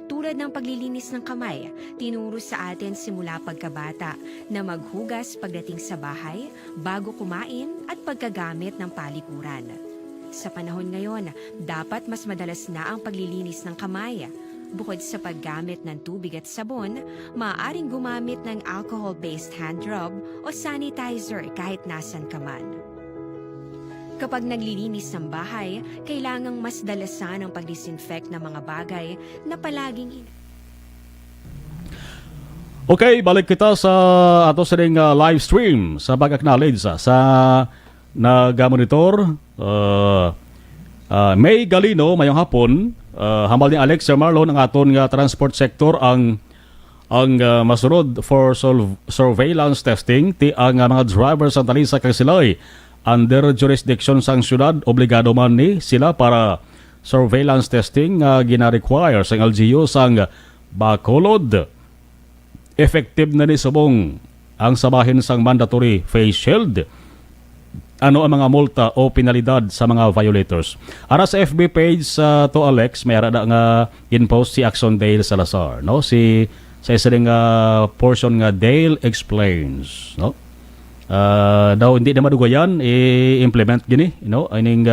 Tulad ng paglilinis ng kamay, tinuro sa atin simula pagkabata na maghugas pagdating sa bahay, bago kumain at pagkagamit ng palikuran. Sa panahon ngayon, dapat mas madalas na ang paglilinis ng kamay. Bukod sa paggamit ng tubig at sabon, maaaring gumamit ng alcohol-based hand rub o sanitizer kahit nasan ka man. Kapag naglilinis ng bahay, kailangang mas dalasan ang pag-disinfect ng mga bagay na palaging Okay, balik kita sa ato sa live stream sa Bag-Acknowledge sa nag-monitor May Galino mayong hapon. Hamal ni Alex Marlon ang aton nga transport sector ang ang masunod for surveillance testing ti ang mga drivers sa talisa kang sila'y under jurisdiction sang syudad, obligado man ni sila para surveillance testing gina-require sang LGU sang Bacolod. Effective na ni subong ang sabahin sang mandatory face shield. Ano ang mga multa o penalidad sa mga violators? Ara sa FB page to Alex, may ara nga in-post si Axon Dale Salazar, no? Sa isa rin portion nga Dale Explains, no? Daw hindi na madugayan i-implement gini, aning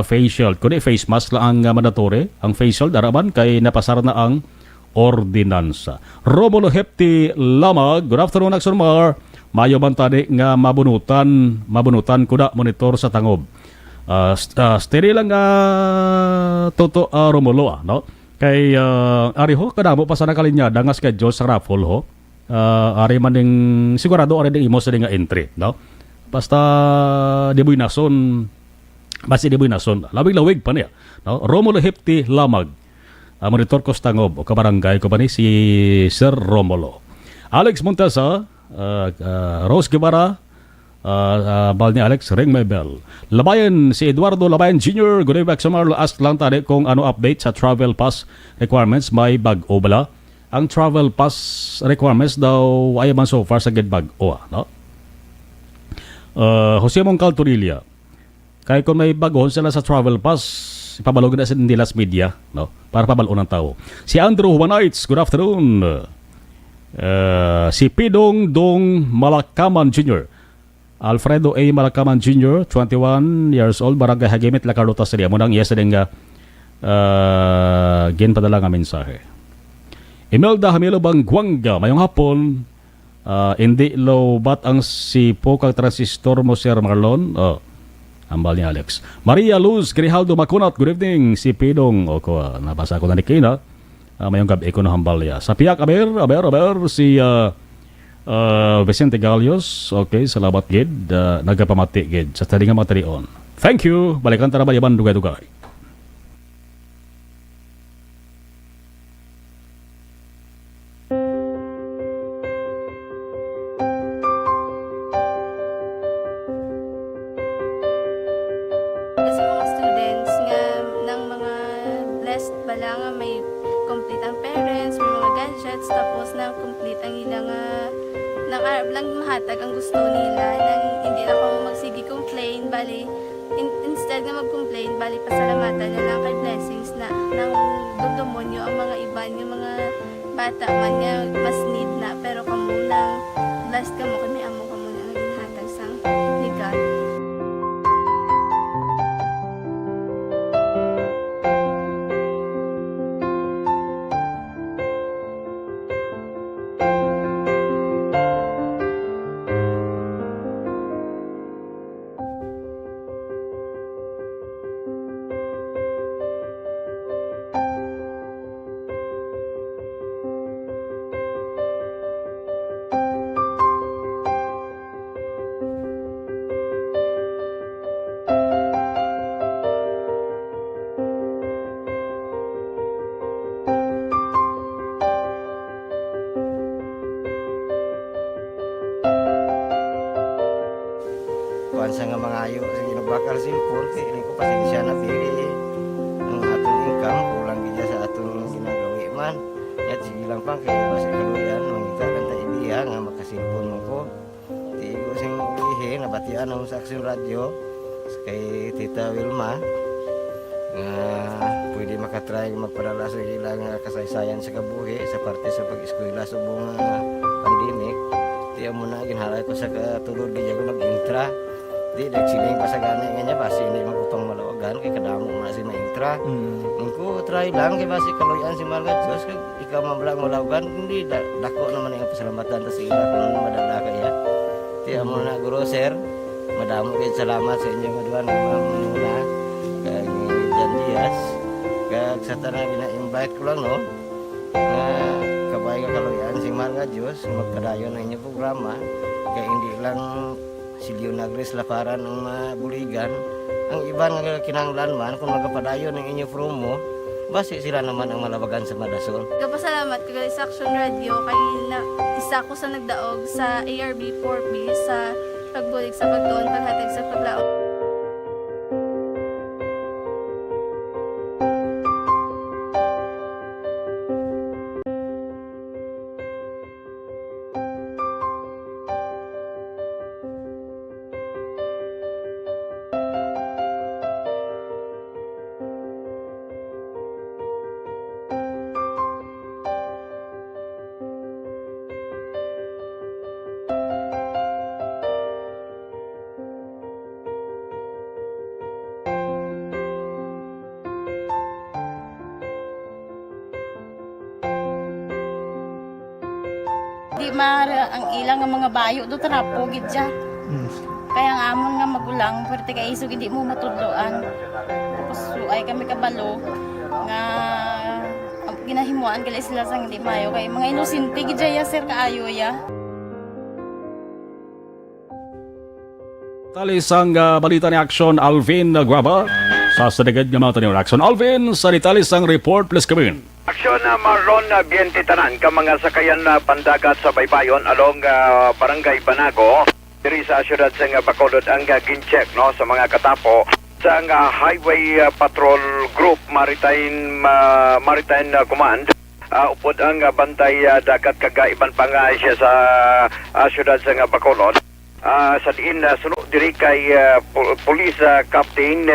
face shield. Kundi face mask lang ang mandatory. Ang face shield araban kay napasar na ang ordinansa. Romulo Hepti Lamag, good afternoon Axon Mar. Mayo man tani nga mabunutan kuda monitor sa tangob. Steady lang toto Romulo, no? Kay ari ho kadamo pa sa nakalinya dangas kay Diyos sa raffle ho. Ari man ding sigurado ari ding imo sa nga entry, no? Basta di boy nason lawig pa niya, no? Romulo Hepti Lamag, monitor ko sa tangob o kabarangay ko pa ni si Sir Romulo. Alex Montesa, Rose Guevara, bal ni Alex, ring my bell. Labayan, si Eduardo Labayan Jr. Good evening, Marlo. Ask lang tayo kung ano update sa travel pass requirements. May bag-o bala? Ang travel pass requirements daw ay man so far sa get bag-o, no? Jose Moncal Torilla, kaya kung may bag-o sila sa travel pass, ipabalog na sa Nilas Media, no? Para pabalon ng tao. Si Andrew Humanites, good afternoon. Si Pidong Dong Malakaman Jr. Alfredo A. Malakaman Jr., 21 years old, Barangay Hagimit, La Carlota City. Munang iya sa nga ginpadala nga mensahe. Imelda Hamilo Bangguanga, mayong hapon, hindi low bat ang si Pokag Transistor mo, Sir Marlon. Ambal ni Alex. Maria Luz Grijaldo Macunat, good evening. Si Pidong, nabasa ko na ni Kina. Mayong gabi ko na hambal ya. Sa Piak Aber, si Vicente Galios, okay, salamat gid, nagapamati gid sa tali nga materion. Thank you. Balikan tara bayaban dugay-dugay. Sa mga students nga ng mga blessed bala nga may complete ang parents, may mga gadgets, tapos na complete ang ilang lang mahatag ang gusto nila nang hindi na ako magsigi complain, bali instead na mag-complain, bali pasalamatan na lang kay blessings na nang dudumonyo ang mga iban, yung mga bata man nga mas need na, pero kamo lang blessed kamo kami amo kamo na ang ginhatag sang ni God. Sa nga mga ayo sa ginabakal silpon kay ini ko pasensya na diri ang atong income kulang gid sa atong ginagawi man yat sige lang pang kay basta kaluyan mangita kan ta ibiya nga makasilpon mo ko di ko sing ulihi nabatian ang sa Aksyon Radio kay Tita Wilma nga pwede makatry magpadala sa ilang kasaysayan sa kabuhi sa parte sa pag-eskwela subong pandemic di mo na ginhalay ko sa katulod gid ako nag-intra. Di nagsiling pa sa gani nga niya basi hindi magutong malawagan kay kadamo na si maintra. Ingko try lang kay basi kaluyan si Marga Diyos kay ikaw mablang malawagan hindi dako naman ang pasalamatan ta sa ila kung madala kaya. Ti amo na guro sir. Madamo kay salamat sa inyo maduan Ma'am Nuna kay Jan Diaz. Kag sa tanan gina-invite ko lang no. Na kabay ka kaluyan si Marga Diyos magpadayon ang inyong programa kay hindi lang si Leonagres laparan ng buligan ang iba nga kinanglan man kung magapadayon ng inyo promo base sila naman ang malabagan sa Madasol. Kapasalamat ko sa Action Radio kay isa ko sa nagdaog sa ARB 4B sa pagbulig sa pagtuon paghatag sa paglaom. Di mara ang ilang nga mga bayo do tarapo gid siya. Kaya nga amon nga magulang pwerte kay isog hindi mo matudloan. Tapos ay kami kabalo nga ginahimuan kala sila sang hindi mayo kay mga inosente gid ya sir kaayo ya. Talisang balita ni Action Alvin Guaba. Sa sadagad nga mga tanong Action Alvin sa talisang report plus kabin. Aksyon na Marlon Biente Tanan ka mga sakayan na pandagat sa Baybayon along Barangay Banago diri sa syudad sa Bacolod ang gincheck no sa mga katapo sa Highway Patrol Group Maritime Command upod ang bantay dagat kagaiban pa nga siya sa syudad sa Bacolod. Sa diin sunod diri kay Police Captain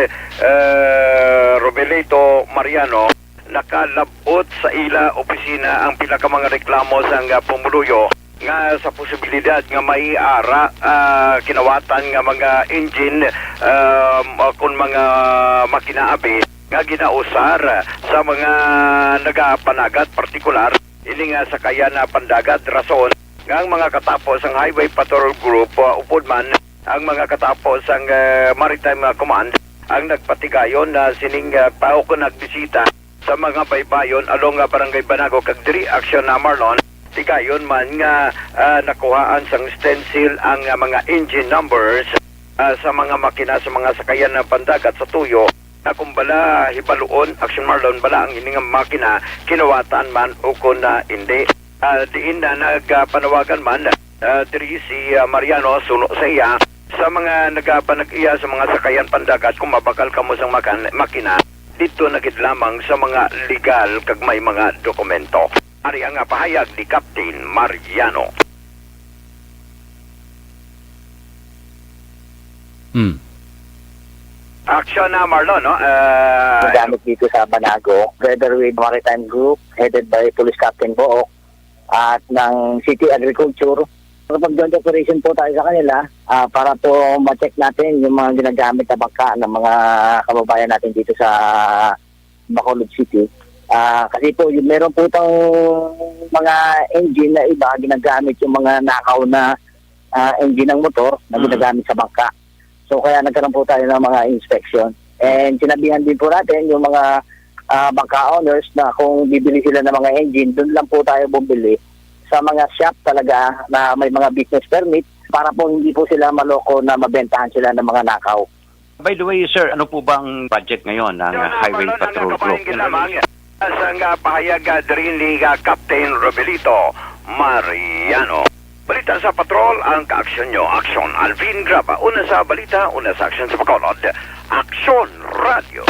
Robeleto Mariano nakalabot sa ila opisina ang pila ka mga reklamo sa pumuluyo nga sa posibilidad nga may ara kinawatan nga mga engine kung mga makinaabi nga ginausar sa mga nagapanagat partikular ini nga sa kaya na pandagat rason nga ang mga katapos ang Highway Patrol Group upod man ang mga katapos ang Maritime Command ang nagpatigayon na sining tao ko nagbisita sa mga baybayon along Barangay Banago kag diri Action na Marlon tigayon man nga nakuhaan sang stencil ang mga engine numbers sa mga makina sa mga sakayan na pandagat sa tuyo na kumbala hibaluon Action Marlon bala ang ining makina kinawatan man o kung hindi diin na nagpanawagan man diri si Mariano suno sa iya sa mga nagapanag-iya sa mga sakayan pandagat kung mabakal kamo sang makina dito nagid lamang sa mga legal kag may mga dokumento. Ari ang pahayag ni Captain Mariano. Action na Marlon, no? Nagamit dito sa Banago, together with Maritime Group, headed by Police Captain Book, at ng City Agriculture. Pag-joint operation po tayo sa kanila para po ma-check natin yung mga ginagamit na bangka ng mga kababayan natin dito sa Bacolod City. Kasi po meron po itong mga engine na iba ginagamit yung mga nakaw na engine ng motor na ginagamit sa bangka. So kaya nagkaroon po tayo ng mga inspection. And sinabihan din po natin yung mga bangka owners na kung bibili sila ng mga engine, doon lang po tayo bumili sa mga shop talaga na may mga business permit para po hindi po sila maloko na mabentahan sila ng mga nakaw. By the way, sir, ano po bang budget ngayon ng Highway Patrol Group? Sa pahayag diri ni Captain Robelito Mariano. Balita sa patrol ang ka-aksyon nyo. Aksyon Alvin Graba. Una sa balita, una sa aksyon sa Bacolod. Aksyon Radio.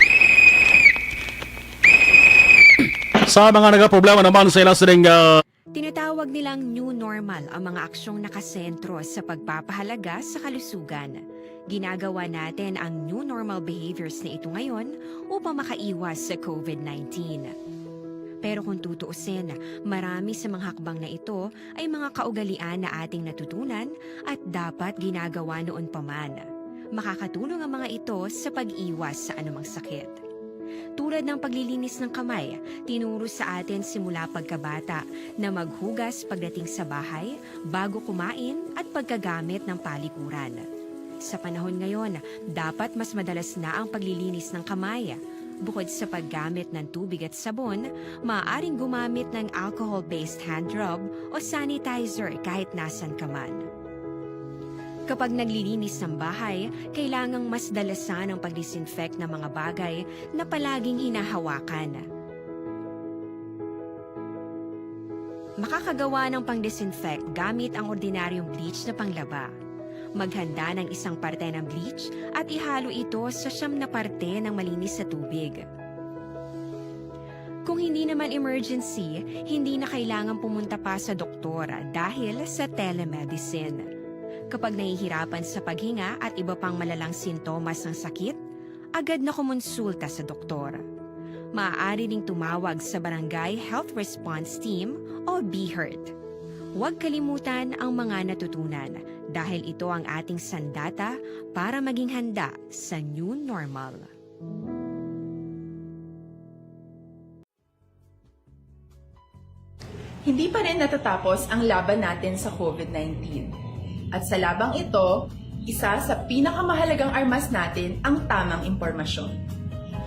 Sa mga nagaproblema naman sa ilang sining Tinatawag nilang new normal ang mga aksyong nakasentro sa pagpapahalaga sa kalusugan. Ginagawa natin ang new normal behaviors na ito ngayon upang makaiwas sa COVID-19. Pero kung tutuusin, marami sa mga hakbang na ito ay mga kaugalian na ating natutunan at dapat ginagawa noon pa man. Makakatulong ang mga ito sa pag-iwas sa anumang sakit. Tulad ng paglilinis ng kamay, tinuro sa atin simula pagkabata na maghugas pagdating sa bahay, bago kumain at pagkagamit ng palikuran. Sa panahon ngayon, dapat mas madalas na ang paglilinis ng kamay. Bukod sa paggamit ng tubig at sabon, maaaring gumamit ng alcohol-based hand rub o sanitizer kahit nasan ka man. Kapag naglilinis ng bahay, kailangang mas dalasan ang pag-disinfect ng mga bagay na palaging hinahawakan. Makakagawa ng pang-disinfect gamit ang ordinaryong bleach na panglaba. Maghanda ng isang parte ng bleach at ihalo ito sa 9 na parte ng malinis na tubig. Kung hindi naman emergency, hindi na kailangan pumunta pa sa doktor dahil sa telemedicine. Kapag nahihirapan sa paghinga at iba pang malalang sintomas ng sakit, agad na kumonsulta sa doktor. Maaari ding tumawag sa Barangay Health Response Team o BHERT. Huwag kalimutan ang mga natutunan dahil ito ang ating sandata para maging handa sa new normal. Hindi pa rin natatapos ang laban natin sa COVID-19. At sa labang ito, isa sa pinakamahalagang armas natin ang tamang impormasyon.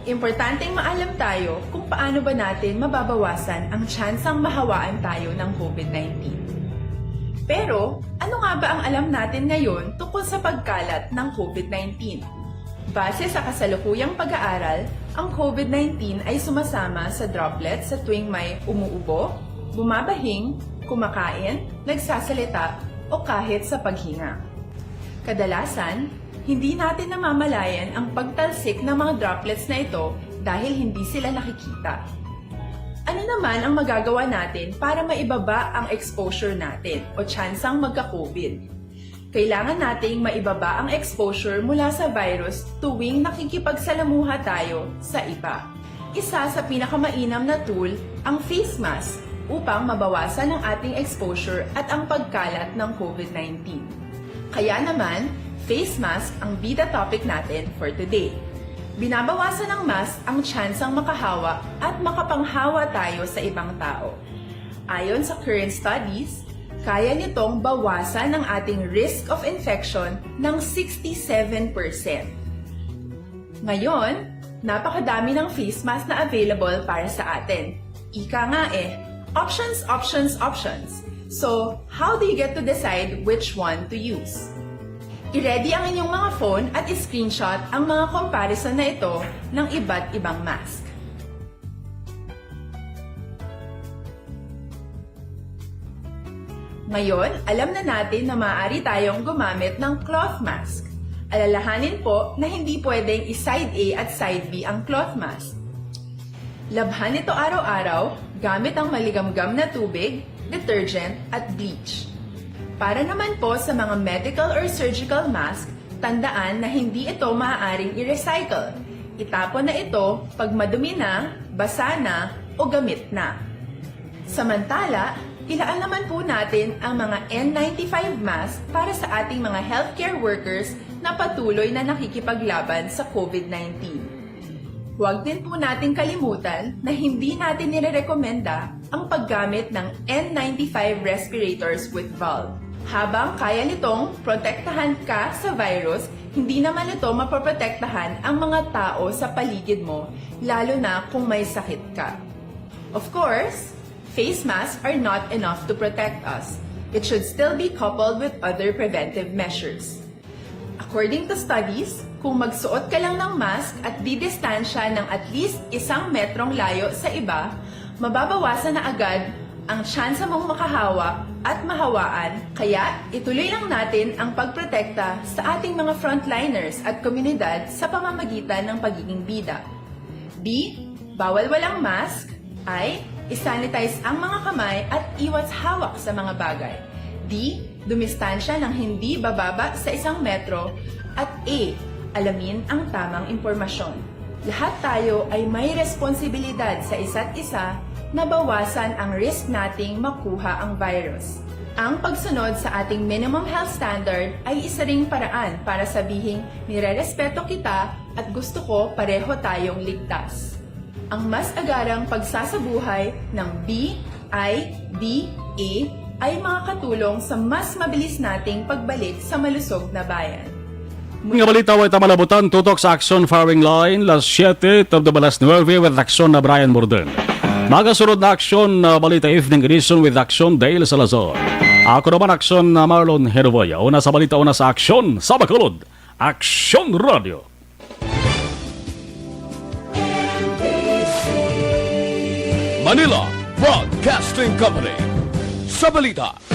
Importanteng maalam tayo kung paano ba natin mababawasan ang tsansang mahawaan tayo ng COVID-19. Pero, ano nga ba ang alam natin ngayon tungkol sa pagkalat ng COVID-19? Base sa kasalukuyang pag-aaral, ang COVID-19 ay sumasama sa droplets sa tuwing may umuubo, bumabahing, kumakain, nagsasalita, o kahit sa paghinga. Kadalasan, hindi natin namamalayan ang pagtalsik ng mga droplets na ito dahil hindi sila nakikita. Ano naman ang magagawa natin para maibaba ang exposure natin o tsansang magka-COVID? Kailangan nating maibaba ang exposure mula sa virus tuwing nakikipagsalamuha tayo sa iba. Isa sa pinakamainam na tool ang face mask upang mabawasan ang ating exposure at ang pagkalat ng COVID-19. Kaya naman, face mask ang bida topic natin for today. Binabawasan ng mask ang tsansang makahawa at makapanghawa tayo sa ibang tao. Ayon sa current studies, kaya nitong bawasan ang ating risk of infection ng 67%. Ngayon, napakadami ng face mask na available para sa atin. Ika nga options, options, options. So, how do you get to decide which one to use? I-ready ang inyong mga phone at i-screenshot ang mga comparison na ito ng iba't ibang mask. Ngayon, alam na natin na maaari tayong gumamit ng cloth mask. Alalahanin po na hindi pwedeng i-side A at side B ang cloth mask. Labhan ito araw-araw gamit ang maligamgam na tubig, detergent at bleach. Para naman po sa mga medical or surgical mask, tandaan na hindi ito maaaring i-recycle. Itapon na ito pag madumi na, basa na, o gamit na. Samantala, ilaan naman po natin ang mga N95 mask para sa ating mga healthcare workers na patuloy na nakikipaglaban sa COVID-19. Huwag din po natin kalimutan na hindi natin nirerekomenda ang paggamit ng N95 respirators with valve. Habang kaya nitong protektahan ka sa virus, hindi naman ito mapoprotektahan ang mga tao sa paligid mo, lalo na kung may sakit ka. Of course, face masks are not enough to protect us. It should still be coupled with other preventive measures. According to studies, kung magsuot ka lang ng mask at didistansya ng at least 1 metrong layo sa iba, mababawasan na agad ang tsansa mong makahawa at mahawaan, kaya ituloy lang natin ang pagprotekta sa ating mga frontliners at komunidad sa pamamagitan ng pagiging bida. B. Bawal walang mask. I. Isanitize ang mga kamay at iwas hawak sa mga bagay. D. Dumistansya ng hindi bababa sa 1 metro. At A. Alamin ang tamang impormasyon. Lahat tayo ay may responsibilidad sa isa't isa na bawasan ang risk nating makuha ang virus. Ang pagsunod sa ating minimum health standard ay isa ring paraan para sabihing nirerespeto kita at gusto ko pareho tayong ligtas. Ang mas agarang pagsasabuhay ng B, I, D, A ay makakatulong sa mas mabilis nating pagbalik sa malusog na bayan. Mga balita ay tamalabutan tutok sa Action Firing Line las 7 of the balas 9 with Action na Brian Morden. Magasunod na Action na Balita Evening Edition with Action Dale Salazar. Ako naman Action na Marlon Herboya. Una sa balita, una sa Action sa Bacolod. Action Radio. Manila Broadcasting Company. sa balita.